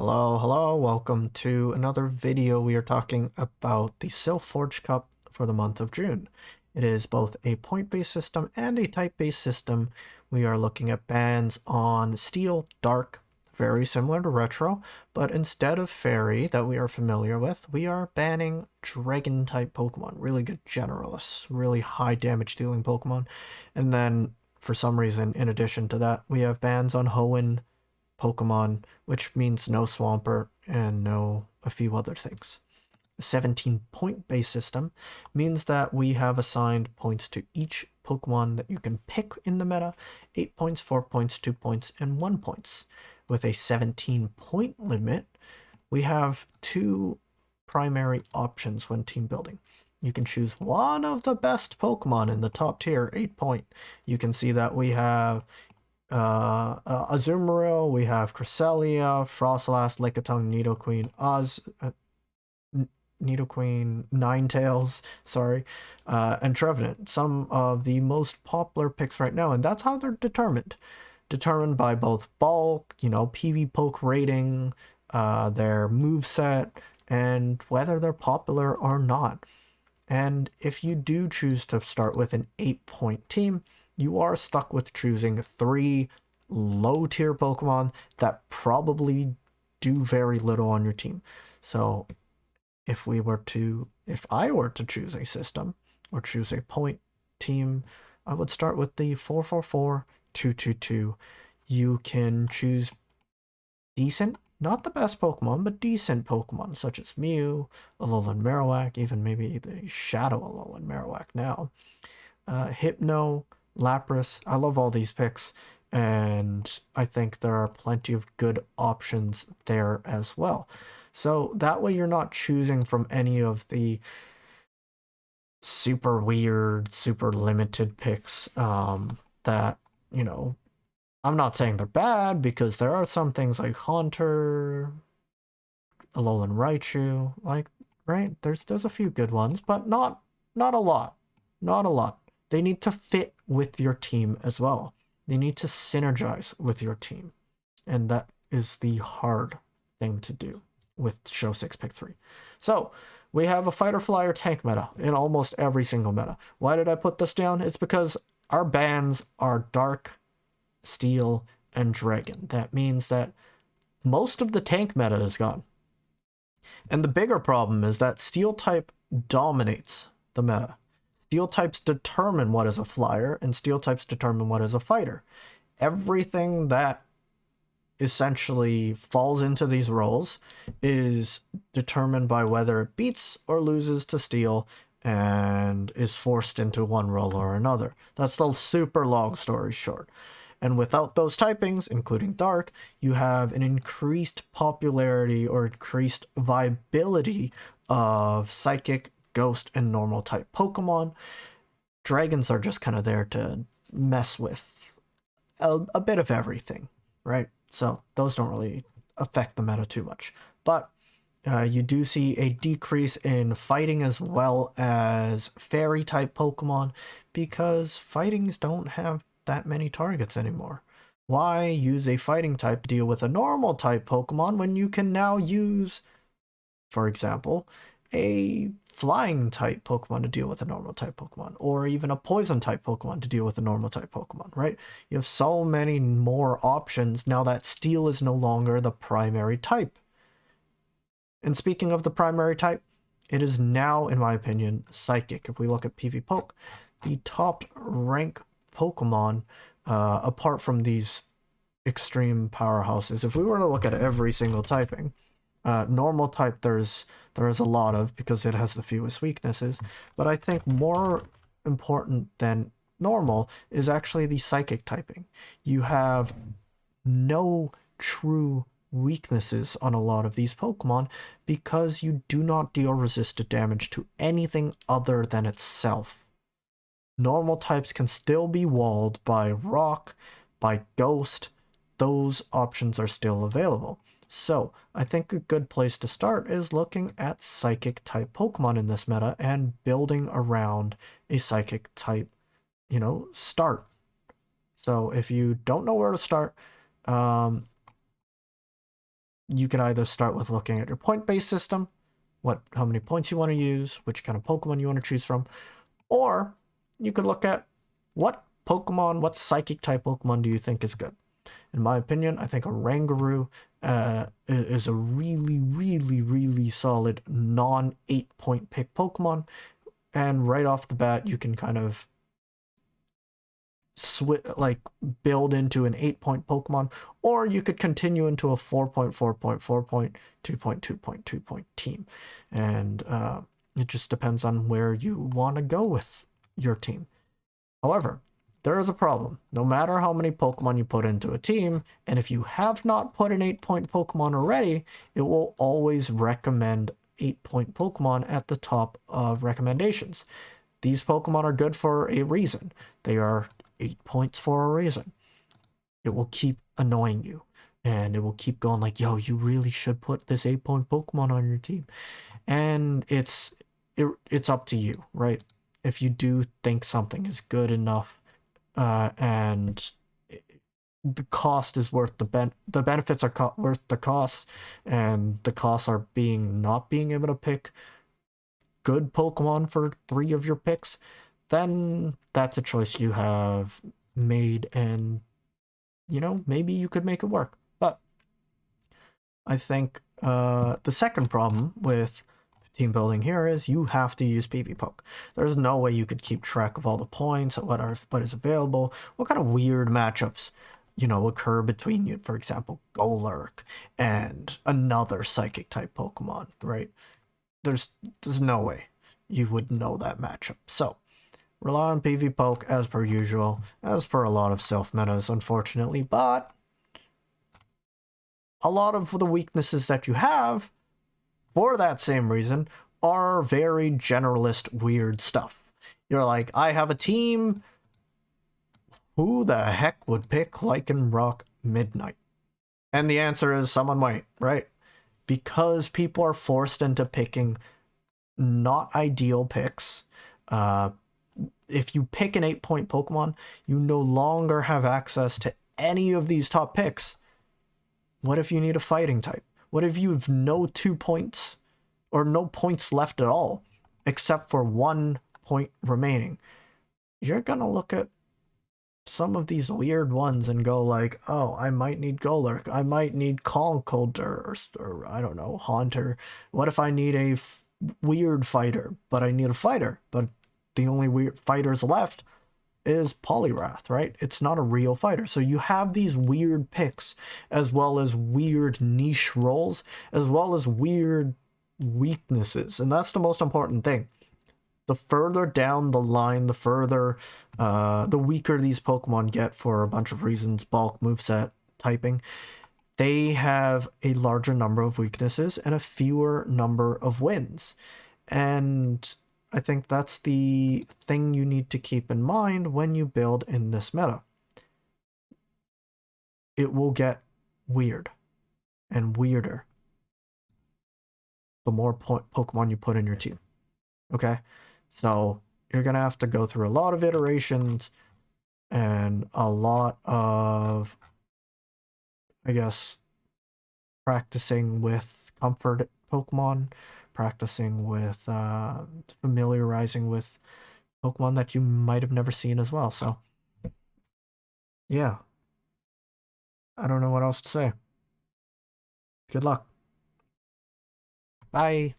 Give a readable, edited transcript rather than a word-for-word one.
Hello, welcome to another video. We are talking about the Silph Forge Cup for the month of June. It is both a point-based system and a type-based system. We are looking at bans on Steel, Dark, very similar to Retro, but instead of Fairy that we are familiar with, we are banning Dragon-type Pokemon, really good generalists, really high damage dealing Pokemon. And then, for some reason, in addition to that, we have bans on Hoenn, Pokemon, which means no Swampert and no a few other things. A 17-point base system means that we have assigned points to each Pokemon that you can pick in the meta, 8 points, 4 points, 2 points, and 1 points. With a 17-point limit, we have two primary options when team building. You can choose one of the best Pokemon in the top tier, 8 point. You can see that we have Azumarill, we have Cresselia, Frostlass, Lickitung, Nidoqueen, Nidoqueen, Ninetales, sorry, and Trevenant. Some of the most popular picks right now, and that's how they're determined. Determined by both bulk, PV poke rating, their moveset, and whether they're popular or not. And if you do choose to start with an 8-point team, you are stuck with choosing 3 low-tier Pokemon that probably do very little on your team. So if I were to choose a system or choose a point team, I would start with the 4-4-4-2-2-2. You can choose decent, not the best Pokemon, but decent Pokemon such as Mew, Alolan Marowak, even maybe the Shadow Alolan Marowak now. Hypno, Lapras. I love all these picks, and I think there are plenty of good options there as well. So that way you're not choosing from any of the super weird, super limited picks that, I'm not saying they're bad, because there are some things like Haunter, Alolan Raichu, right? There's a few good ones, but not a lot. Not a lot. They need to fit with your team as well. They need to synergize with your team. And that is the hard thing to do with Show 6 Pick 3. So, we have a fighter flyer tank meta in almost every single meta. Why did I put this down? It's because our bans are Dark, Steel, and Dragon. That means that most of the tank meta is gone. And the bigger problem is that Steel type dominates the meta. Steel types determine what is a flyer, and Steel types determine what is a fighter. Everything that essentially falls into these roles is determined by whether it beats or loses to Steel and is forced into one role or another. That's the super long story short. And without those typings, including Dark, you have an increased popularity or increased viability of Psychic, Ghost, and Normal type Pokemon. Dragons are just kind of there to mess with a bit of everything, right? So those don't really affect the meta too much. But you do see a decrease in fighting as well as fairy type Pokemon, because fightings don't have that many targets anymore. Why use a fighting type to deal with a normal type Pokemon when you can now use, for example, a flying type Pokemon to deal with a normal type Pokemon, or even a poison type Pokemon to deal with a normal type Pokemon, right? You have so many more options now that Steel is no longer the primary type. And speaking of the primary type, it is now, in my opinion, Psychic. If we look at PvPoke, the top rank Pokemon, apart from these extreme powerhouses, if we were to look at every single typing, normal type there is a lot of, because it has the fewest weaknesses, but I think more important than normal is actually the Psychic typing. You have no true weaknesses on a lot of these Pokemon because you do not deal resisted damage to anything other than itself. Normal types can still be walled by Rock, by Ghost. Those options are still available. So I think a good place to start is looking at Psychic type Pokemon in this meta and building around a Psychic type, start. So if you don't know where to start, you can either start with looking at your point-based system, how many points you want to use, which kind of Pokemon you want to choose from, or you could look at what psychic type Pokemon do you think is good. In my opinion, I think a Rangaroo is a really, really, really solid non-8-point pick Pokemon, and right off the bat, you can kind of build into an 8-point Pokemon, or you could continue into a 4-point, 4-point, 4-point, 2-point, 2-point, 2-point team. And it just depends on where you want to go with your team. However, there is a problem. No matter how many Pokemon you put into a team, and if you have not put an 8-point Pokemon already, it will always recommend 8-point Pokemon at the top of recommendations. These Pokemon are good for a reason. They are 8 points for a reason. It will keep annoying you, and it will keep going like, yo, you really should put this 8-point Pokemon on your team. And it's up to you, right? If you do think something is good enough, and the cost is worth the benefits are worth the costs, and the costs are not being able to pick good Pokemon for 3 of your picks, then that's a choice you have made, and maybe you could make it work. But I think the second problem with team building here is you have to use PvPoke. There's no way you could keep track of all the points, what is available, what kind of weird matchups occur between you, for example, Golurk and another psychic type Pokemon, right? There's no way you would know that matchup. So rely on PvPoke as per usual, as per a lot of Silph metas, unfortunately, but a lot of the weaknesses that you have, for that same reason, are very generalist, weird stuff. You're like, I have a team. Who the heck would pick Lycanroc Midnight? And the answer is someone might, right? Because people are forced into picking not ideal picks. If you pick an 8-point Pokemon, you no longer have access to any of these top picks. What if you need a fighting type? What if you have no 2 points or no points left at all, except for 1 point remaining? You're going to look at some of these weird ones and go like, oh, I might need Golurk. I might need Conkeldurr, or I don't know, Haunter. What if I need a weird fighter, but I need a fighter, but the only weird fighters left is Poliwrath, right? It's not a real fighter. So you have these weird picks, as well as weird niche roles, as well as weird weaknesses. And that's the most important thing. The further down the line, the weaker these Pokemon get for a bunch of reasons, bulk, moveset, typing, they have a larger number of weaknesses and a fewer number of wins. And I think that's the thing you need to keep in mind when you build in this meta. It will get weird and weirder the more Pokemon you put in your team. Okay? So you're going to have to go through a lot of iterations and a lot of, I guess, practicing with comfort Pokemon, practicing with familiarizing with Pokemon that you might have never seen as well. So yeah, I don't know what else to say. Good luck. Bye.